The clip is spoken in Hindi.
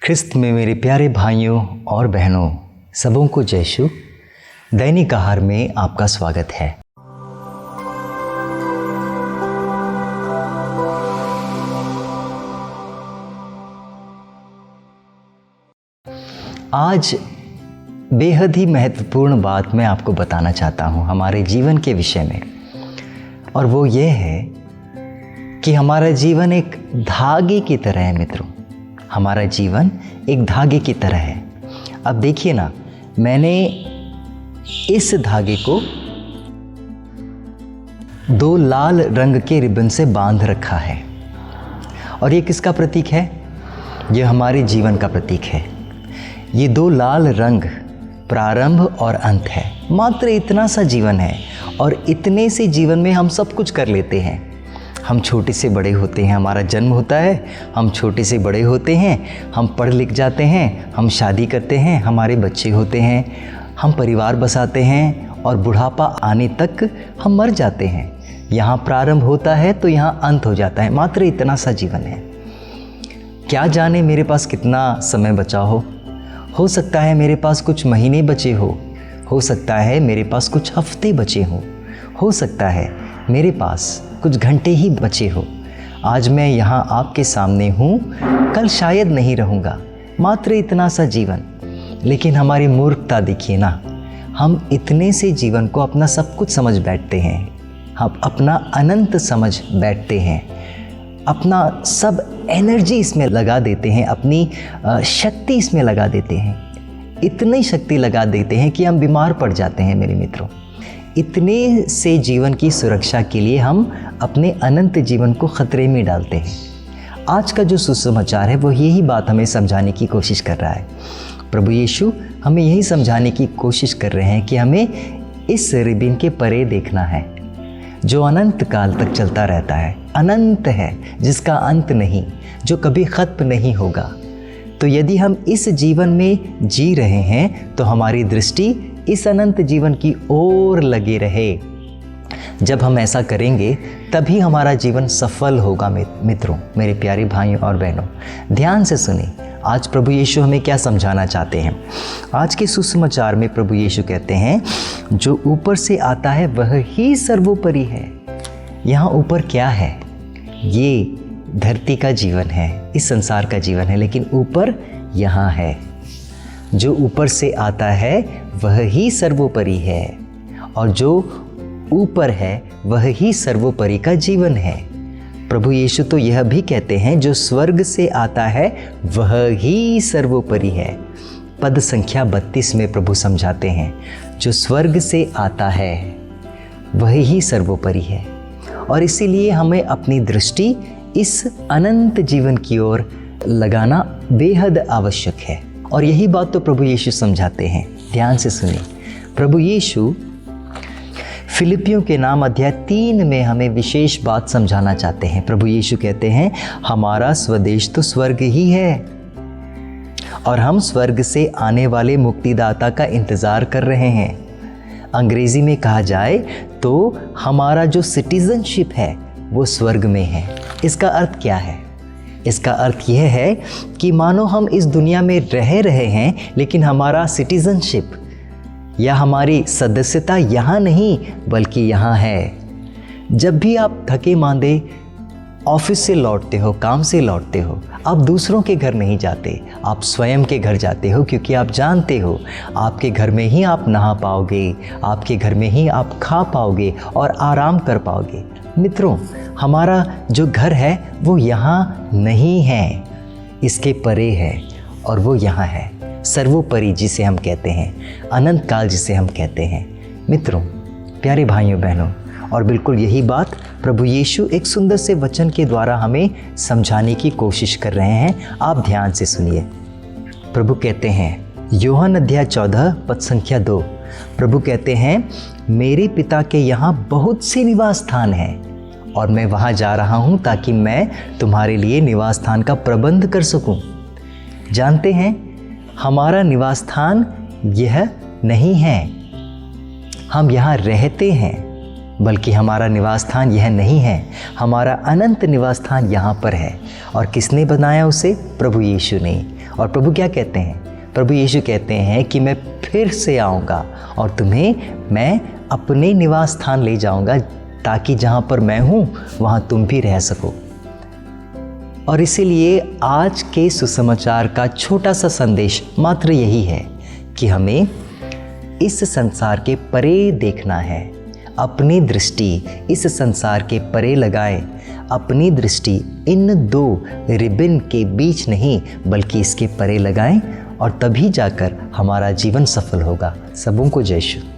ख्रिस्त में मेरे प्यारे भाइयों और बहनों, सबों को जय यीशु। दैनिक आहार में आपका स्वागत है। आज बेहद ही महत्वपूर्ण बात मैं आपको बताना चाहता हूँ हमारे जीवन के विषय में, और वो ये है कि हमारा जीवन एक धागे की तरह है। मित्रों, हमारा जीवन एक धागे की तरह है। अब देखिए ना, मैंने इस धागे को दो लाल रंग के रिबन से बांध रखा है, और ये किसका प्रतीक है? ये हमारे जीवन का प्रतीक है। ये दो लाल रंग प्रारंभ और अंत है। मात्र इतना सा जीवन है, और इतने से जीवन में हम सब कुछ कर लेते हैं। हम छोटे से बड़े होते हैं, हमारा जन्म होता है, हम छोटे से बड़े होते हैं, हम पढ़ लिख जाते हैं, हम शादी करते हैं, हमारे बच्चे होते हैं, हम परिवार बसाते हैं, और बुढ़ापा आने तक हम मर जाते हैं। यहाँ प्रारंभ होता है तो यहाँ अंत हो जाता है। मात्र इतना सा जीवन है। क्या जाने मेरे पास कितना समय बचा हो सकता है मेरे पास कुछ महीने बचे हो सकता है मेरे पास कुछ हफ्ते बचे हो सकता है मेरे पास कुछ घंटे ही बचे हो। आज मैं यहाँ आपके सामने हूँ, कल शायद नहीं रहूँगा। मात्र इतना सा जीवन। लेकिन हमारी मूर्खता देखिए ना, हम इतने से जीवन को अपना सब कुछ समझ बैठते हैं, हम अपना अनंत समझ बैठते हैं, अपना सब एनर्जी इसमें लगा देते हैं, अपनी शक्ति इसमें लगा देते हैं। इतनी शक्ति लगा देते हैं कि हम बीमार पड़ जाते हैं। मेरे मित्रों, इतने से जीवन की सुरक्षा के लिए हम अपने अनंत जीवन को खतरे में डालते हैं। आज का जो सुसमाचार है वो यही बात हमें समझाने की कोशिश कर रहा है। प्रभु यीशु हमें यही समझाने की कोशिश कर रहे हैं कि हमें इस रिबन के परे देखना है, जो अनंत काल तक चलता रहता है, अनंत है, जिसका अंत नहीं, जो कभी खत्म नहीं होगा। तो यदि हम इस जीवन में जी रहे हैं तो हमारी दृष्टि इस अनंत जीवन की ओर लगे रहे। जब हम ऐसा करेंगे तभी हमारा जीवन सफल होगा। मित्रों, मेरे प्यारे भाइयों और बहनों, ध्यान से सुनिए, आज प्रभु यीशु हमें क्या समझाना चाहते हैं। आज के सुसमाचार में प्रभु यीशु कहते हैं, जो ऊपर से आता है वह ही सर्वोपरि है। यहाँ ऊपर क्या है? ये धरती का जीवन है, इस संसार का जीवन है, लेकिन ऊपर यहाँ है। जो ऊपर से आता है वह ही सर्वोपरि है, और जो ऊपर है वह ही सर्वोपरि का जीवन है। प्रभु यीशु तो यह भी कहते हैं, जो स्वर्ग से आता है वह ही सर्वोपरि है। पद संख्या 32 में प्रभु समझाते हैं, जो स्वर्ग से आता है वह ही सर्वोपरि है। और इसीलिए हमें अपनी दृष्टि इस अनंत जीवन की ओर लगाना बेहद आवश्यक है। और यही बात तो प्रभु यीशु समझाते हैं। ध्यान से सुनिए, प्रभु यीशु फिलिपियों के नाम अध्याय 3 में हमें विशेष बात समझाना चाहते हैं। प्रभु यीशु कहते हैं, हमारा स्वदेश तो स्वर्ग ही है, और हम स्वर्ग से आने वाले मुक्तिदाता का इंतज़ार कर रहे हैं। अंग्रेज़ी में कहा जाए तो हमारा जो सिटीज़नशिप है वो स्वर्ग में है। इसका अर्थ क्या है? इसका अर्थ यह है कि मानो हम इस दुनिया में रह रहे हैं, लेकिन हमारा सिटीज़नशिप या हमारी सदस्यता यहाँ नहीं बल्कि यहाँ है। जब भी आप थके मांदे ऑफिस से लौटते हो, काम से लौटते हो, आप दूसरों के घर नहीं जाते, आप स्वयं के घर जाते हो, क्योंकि आप जानते हो आपके घर में ही आप नहा पाओगे, आपके घर में ही आप खा पाओगे और आराम कर पाओगे। मित्रों, हमारा जो घर है वो यहाँ नहीं है, इसके परे है, और वो यहाँ है सर्वोपरि, जिसे हम कहते हैं, अनंत काल जिसे हम कहते हैं। मित्रों, प्यारे भाइयों बहनों, और बिल्कुल यही बात प्रभु यीशु एक सुंदर से वचन के द्वारा हमें समझाने की कोशिश कर रहे हैं। आप ध्यान से सुनिए। प्रभु कहते हैं, यूहन्ना अध्याय 14 पद संख्या 2, प्रभु कहते हैं, मेरे पिता के यहाँ बहुत से निवास स्थान हैं, और मैं वहाँ जा रहा हूँ ताकि मैं तुम्हारे लिए निवास स्थान का प्रबंध कर सकूँ। जानते हैं, हमारा निवास स्थान यह नहीं है, हम यहाँ रहते हैं, बल्कि हमारा निवास स्थान यह नहीं है। हमारा अनंत निवास स्थान यहाँ पर है। और किसने बनाया उसे? प्रभु यीशु ने। और प्रभु क्या कहते हैं? प्रभु यीशु कहते हैं कि मैं फिर से आऊँगा और तुम्हें मैं अपने निवास स्थान ले जाऊँगा, ताकि जहाँ पर मैं हूँ वहाँ तुम भी रह सको। और इसीलिए आज के सुसमाचार का छोटा सा संदेश मात्र यही है कि हमें इस संसार के परे देखना है। अपनी दृष्टि इस संसार के परे लगाएं। अपनी दृष्टि इन दो रिबन के बीच नहीं बल्कि इसके परे लगाएं, और तभी जाकर हमारा जीवन सफल होगा। सबों को जय यीशु।